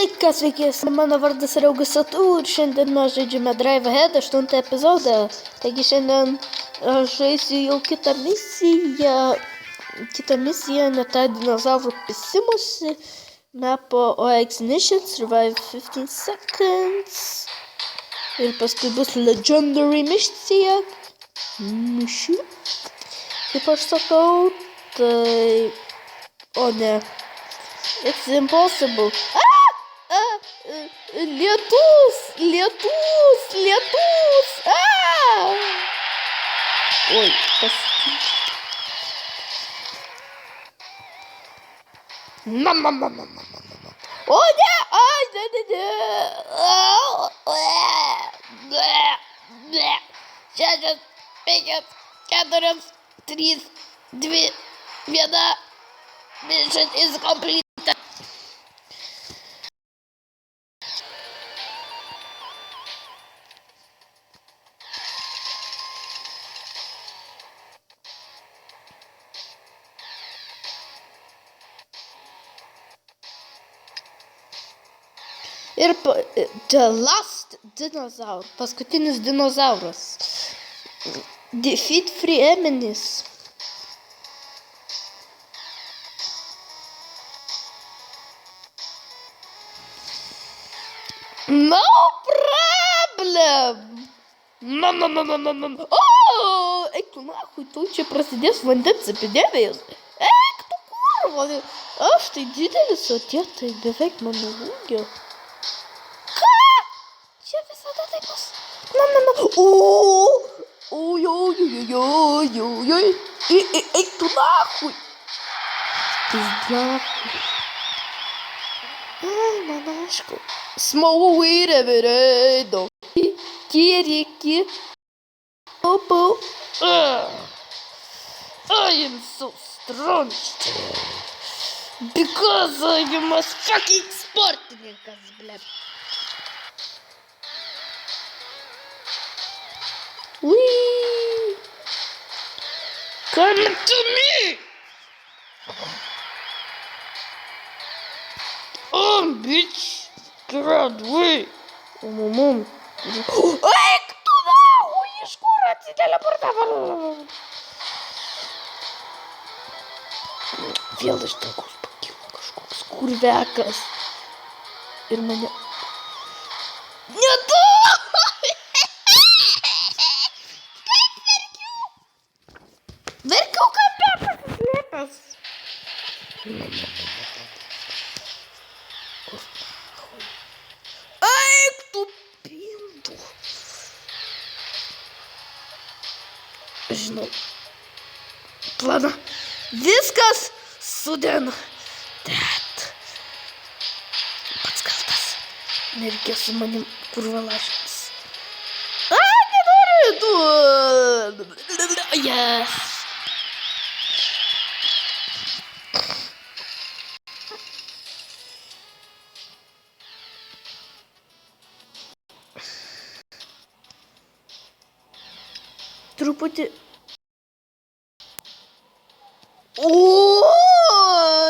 Sveiki, sveiki, mano vardas yra Augusatu ir šiandien mes žaidžiame Drive Ahead 8 epizodą. Taigi šiandien aš žaisiu jau kitą misiją, ne tą dinozaurų pisimusi. Mepo OX Mission, Survive 15 Seconds. Ir paskui bus Legendary misija. Kaip aš sakau, tai... O ne. It's impossible. Lietus! Oi, pasikeičiu. O ne! Ai, ne. 6, 5, 4, 3, 2, 1. Mission is complete. Ir the last dinosaur, paskutinis dinozauras. Defeat free enemies. No problem. No. O, eik tu nahui, tu čia prasidės vandens epidemijos. Eik tu kurva. Aš tai didelis, o tie tai beveik mano ūgio. Čia visada taip bus. Oi. Eik tu nahui. Pizdahui. Ai, man aišku. Small wherever do. Kiriki. Opo. I am so strong. Because I am a fucking sportininkas, bля. Wee! Come to me! Oh, bitch! Get out the way! Mom. Eik tu nahui, iš kur atsiteleportavo? Vėl iš dangaus pakilo kažkoks kurvekas. Ir mane... Ne tu! Verkiau kaip pasislėpęs. Eik tu pindu. Žinau. Plana. Viskas sudien. Tet. Pats kaltas. Nereikės su manim kurva lažytis. Nenoriu tu. Yes. Truputį... O,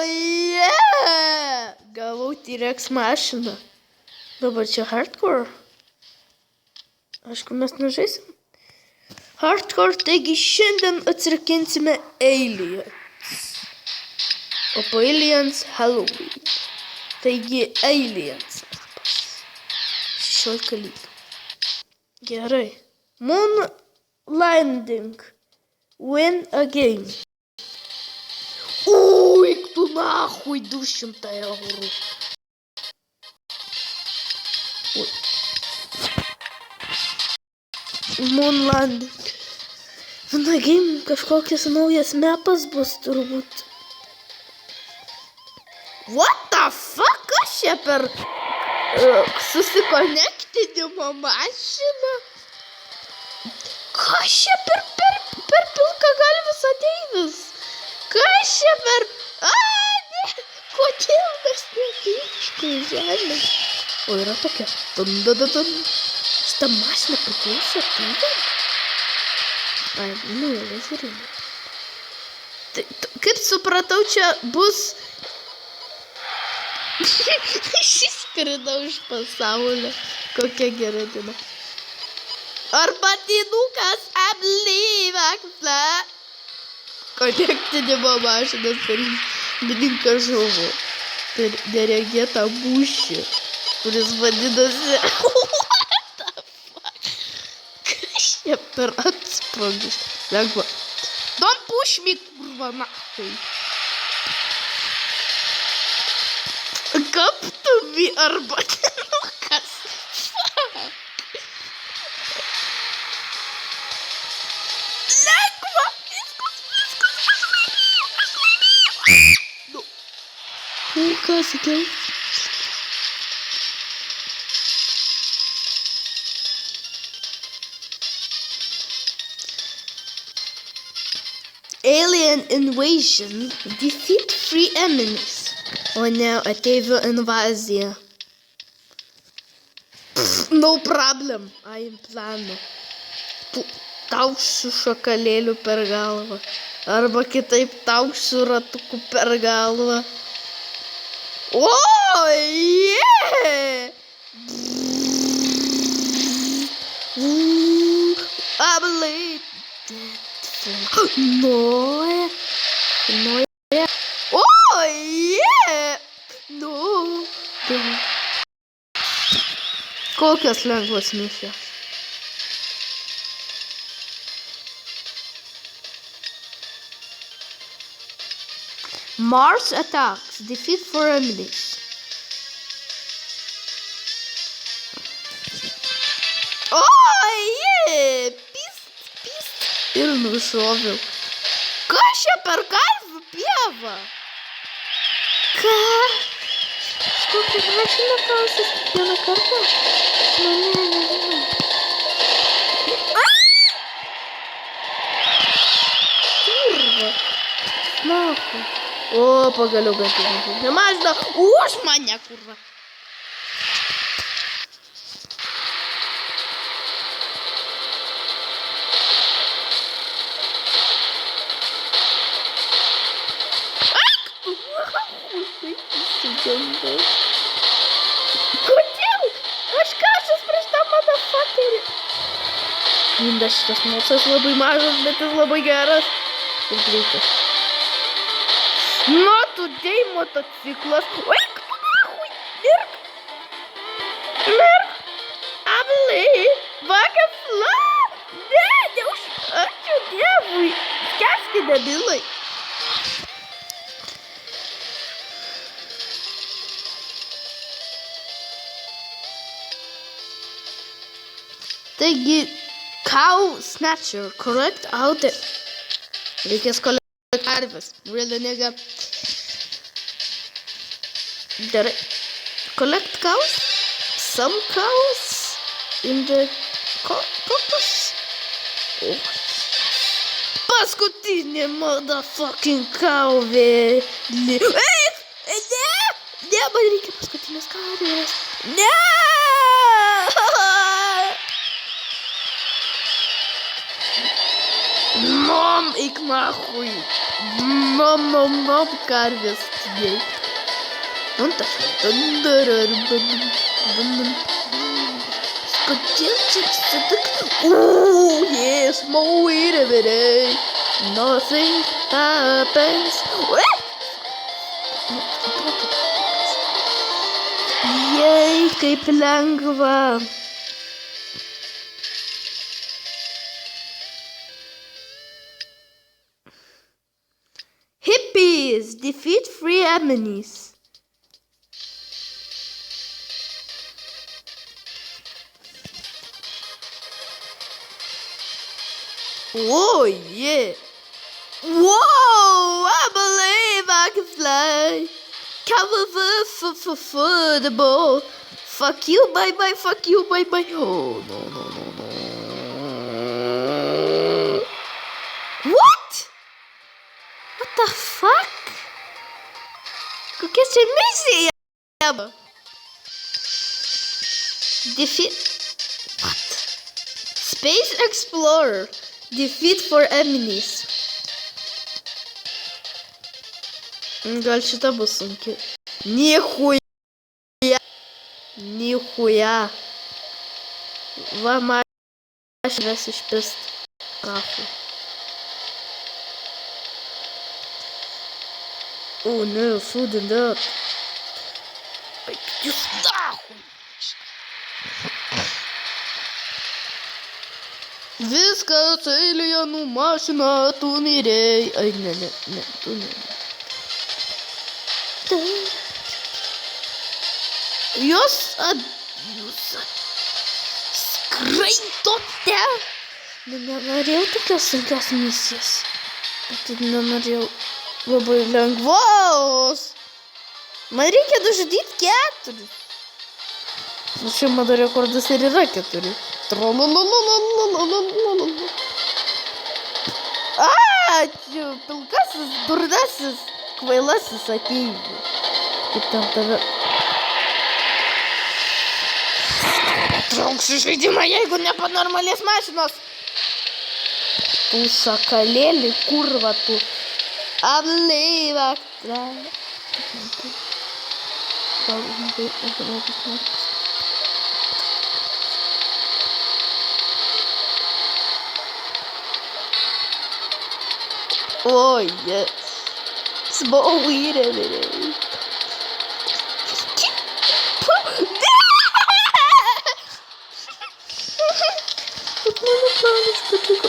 yeah! Gavau T-Rex mašiną. Dabar čia hardcore. Aišku, mes nežaisim. Hardcore, taigi šiandien atsirakinsime Aliens. O po Aliens Halloween. Taigi Aliens. 16 lygių. Gerai. Moon landing. Win a game. Eik tu nahui, 200 eurų. Moon landing. Win a game, kažkokias naujas mapas bus turbūt. What the fuck? Kas čia per susikonektinimo mašiną? Kas čia per pilka galvis ateivis? Kas čia per... ne! Kodėl mes netyčkai žemės? O yra tokia. Šitą mašiną priklauso ateiviam? Ai, lazerinė. Kaip supratau, čia bus Išskridau iš pasaulio. Kokia gera diena. Arbatinukas aplyvakla. Konektinimo mašinas pirmininką žuvo. Per neregėtą mūšį, kuris vadinasi... What the fuck? Kas čia per atsprogis? Lengva. Don't push me, kurva, nahai. Kaptumi arbatinukas. Fuck. Lengva. Viskas. Aš laimėjau. Kas atėjo? Alien invasion. Defeat 3 enemies. O ne, ateivių invazija. No problem. I am planu. Tauksiu šakalėlių per galvą. Arba kitaip tauksiu ratuku per galvą. Oh, yeah! I believe that. No. Oh, yeah! No. Kokios lengvos misijos. Mars attacks. Defeat 4 enemies. Oh, yeah! Pist. Ir nušoviau. Kas čia per karvių pieva? Ką? Kokia mašina kausis kiekvieną kartą? Nežinau. Kurva. Nahu. O, pagaliau gatavau. Nemažina už mane, kurva. Kodėl? Aš kažkas prieš tą motherfuckerį. Inda šitas mopsas labai mažas, bet jis labai geras. Ir greitas. Nu, today motociklas. Eik, tu nahui. Mirk. Avlai. Vagafla. Ne, ačiū Dievui. Skęski, debilai. Taigi, cow snatcher, collect out the... Reikės collect karves. Really, nigga. Gerai. Collect cows. Some cows in the corpus. Oh. Paskutinė motherfucking kauvė. Ne, man reikia paskutinės karvės. Ne! Mom, eik nahui. Mom, karvės. Kodėl čia atsitiktų? Oh, yes, wait a minute. Nothing happens. Jei, kaip lengva. Hippies defeat 3 enemies. Whoa, yeah. Whoa, I believe I can fly. Cover the ball. Fuck you, bye-bye, fuck you, bye-bye. Oh, no. What? What the fuck? Kokia čia misija? Defeat... What? Space Explorer. Defeat 4 enemies. Gal šita bus sunki. Niechui. Nichuja. Va mašinės išpist. Nahui. O ne, sūdin dėt. Jūs nahui. Viskas eilėje, nu mašina, tu mirėjai. Ai, ne, tu ne. Jūs skraitote. Nenorėjau tokios sunkios misijos. Bet nenorėjau labai lengvos. Man reikia nužudyti 4. Nu, čia mano rekordas ir yra 4. Pilkasis, durnasis, kvailasis atėjo. Kaip ten tave... Trauksiu žaidimą, jeigu ne panormalės mašinos. Tu šakalėlį, kurva tu. Apleiva. Oh, yes. Small weed every day.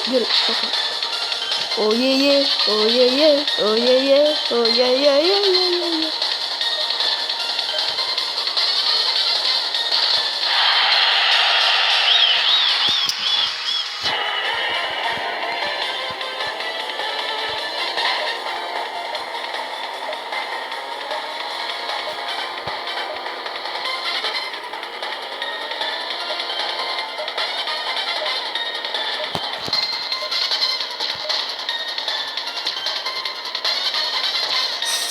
Get it. Okay. Oh yeah, yeah. Oh yeah, yeah. Oh yeah, yeah. Oh yeah, yeah, yeah, yeah, yeah.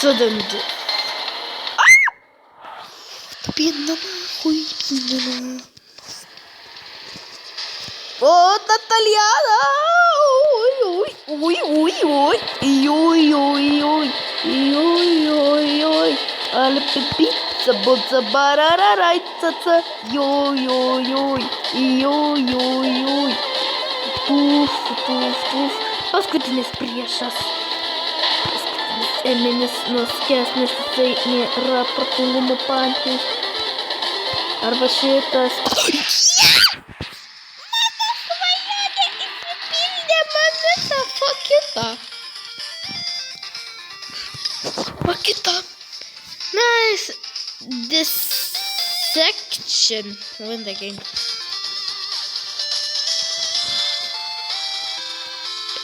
Suddenly. Бедно нахуй, бедно. О, Татальяна! Ой-ой, ой-ой-ой, ой-ой-ой, ой-ой-ой, але пипица, боца, барарарайца, ой-ой-ой, ой-ой-ой, туф, туф, туф, paskutinis priešas. Eminis nuskesnis, jisai nėra protingumo pantis. Arba šitas. Mano svajonė išsipildė, man visą pakita. Nice. Dissection. Win the game.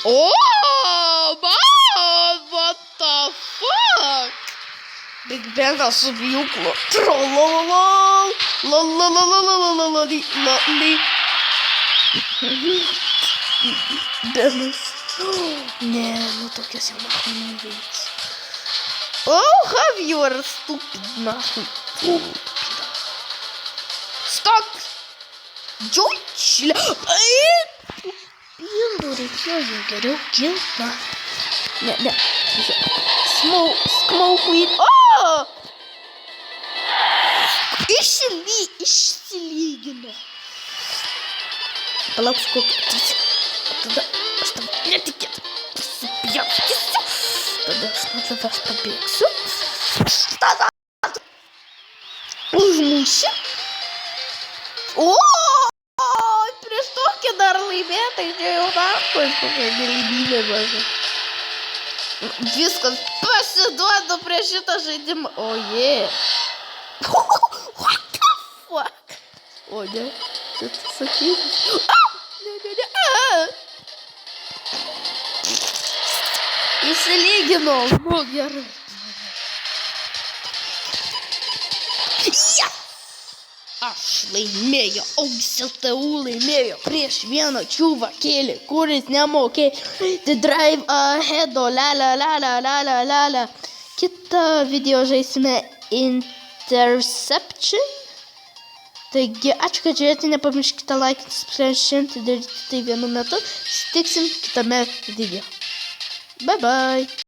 Oh, man, what the fuck? Big Bang su pjūklu. Trollololol. Lololololololololi. Benas. Ne, nu tokias jau nahui neveiks. Oh, have you are stupid nahui. Stop. Džiaučilė. Pindų reikėjo geriau kilti. Ne. Smoke weed. Oh! Išsilygino. Palauksiu kokį. Tada aš tam netikėt. Pasipjaustysiu. Tada aš nuo tavęs pabėgsiu. Tada užmušiu. O! Prieš tokį dar laimėtai, čia jau nahui kokia galimybė maža. Viskas pasiduodu prieš šitą žaidimą. Oh yeah. What the fuck? O ne, čia tu sakyti. Ne. Įsilyginau. Nu gerai. Aš laimėjau, OXLTU laimėjo prieš vieną čiuvakėlį, kuris nemokėjo The Drive Ahead, la. Kitą video žaisime Interception. Taigi, ačiū, kad žiūrėjote, nepamirškite laikyti, subscribe, daryti tai vienu metu. Sutiksim kitame video. Bye bye.